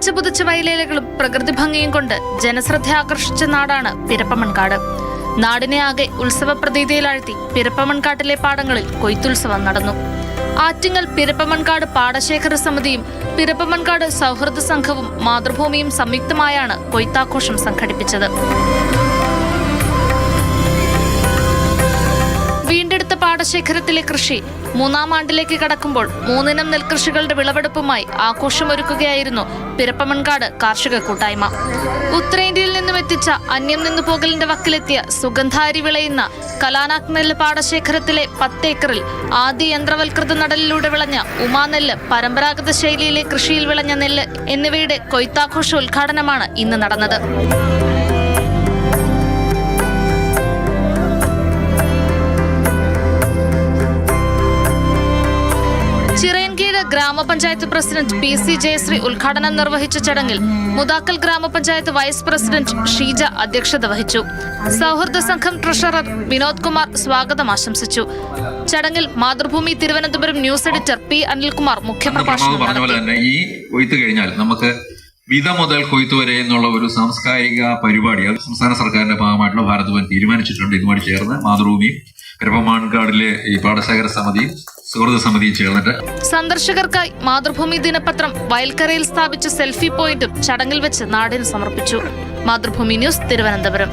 പച്ചപുതച്ച വയലേലകളും പ്രകൃതി ഭംഗിയും കൊണ്ട് ജനശ്രദ്ധ ആകർഷിച്ച നാടാണ് പിരപ്പമൺകാട്. നാടിനെ ആകെ ഉത്സവ പ്രതീതിയിലാഴ്ത്തി പിരപ്പമൺകാട്ടിലെ പാടങ്ങളിൽ കൊയ്ത്തുത്സവം നടന്നു. ആറ്റിങ്ങൽ പിരപ്പമൺകാട് പാടശേഖര സമിതിയും പിരപ്പമൺകാട് സൗഹൃദ സംഘവും മാതൃഭൂമിയും സംയുക്തമായാണ് കൊയ്ത്താഘോഷം സംഘടിപ്പിച്ചത്. വീണ്ടെടുത്ത പാടശേഖരത്തിലെ കൃഷി 3-ാം ആണ്ടിലേക്ക് കടക്കുമ്പോൾ 3 ഇനം നെൽകൃഷികളുടെ വിളവെടുപ്പുമായി ആഘോഷമൊരുക്കുകയായിരുന്നു പിരപ്പമൺകാട് കാർഷിക കൂട്ടായ്മ. ഉത്തരേന്ത്യയിൽ നിന്നും എത്തിച്ച അന്യം നിന്നു പോകലിന്റെ വക്കിലെത്തിയ സുഗന്ധാരി വിളയുന്ന കലാനാക് നെല്ല് പാടശേഖരത്തിലെ 10 ഏക്കറിൽ ആദ്യ യന്ത്രവൽകൃത നടലിലൂടെ വിളഞ്ഞ ഉമാനെല്ല്, പരമ്പരാഗത ശൈലിയിലെ കൃഷിയിൽ വിളഞ്ഞ നെല്ല് എന്നിവയുടെ കൊയ്ത്താഘോഷ ഉദ്ഘാടനമാണ് ഇന്ന് നടന്നത്. ചിറയൻകീഴ് ഗ്രാമപഞ്ചായത്ത് പ്രസിഡന്റ് PC ജയശ്രീ ഉദ്ഘാടനം നിർവഹിച്ച ചടങ്ങിൽ മുതാക്കൽ ഗ്രാമപഞ്ചായത്ത് വൈസ് പ്രസിഡന്റ് ഷീജ അധ്യക്ഷത വഹിച്ചു. സൗഹൃദ സംഘം ട്രഷറർ വിനോദ് കുമാർ സ്വാഗതം ആശംസിച്ചു. ചടങ്ങിൽ Mathrubhumi Thiruvananthapuram news editor P Anilkumar മുഖ്യപ്രഭാഷണം നടത്തി. ഈ കൊയ്ത്ത് കഴിഞ്ഞാൽ നമുക്ക് വിത മുതൽ കൊയ്ത്ത് വരെ എന്നുള്ള ഒരു സാംസ്കാരിക പരിപാടി അത് സംസ്ഥാന സർക്കാരിന്റെ ഭാഗമായിട്ടുള്ള ഭാരത് ഭവൻ തീരുമാനിച്ചിട്ടുണ്ട്. ഇതുമായി ചേർന്ന് മാതൃഭൂമിയും പിരപ്പമൺകാടിലെ ഈ പാടശേഖര സമിതിയും സൗഹൃദ സമിതിയും ചേർന്നിട്ട് സന്ദർശകർക്കായി മാതൃഭൂമി ദിനപത്രം വയൽക്കരയിൽ സ്ഥാപിച്ച സെൽഫി പോയിന്റും ചടങ്ങിൽ വെച്ച് നാടിന് സമർപ്പിച്ചു. മാതൃഭൂമി ന്യൂസ്, തിരുവനന്തപുരം.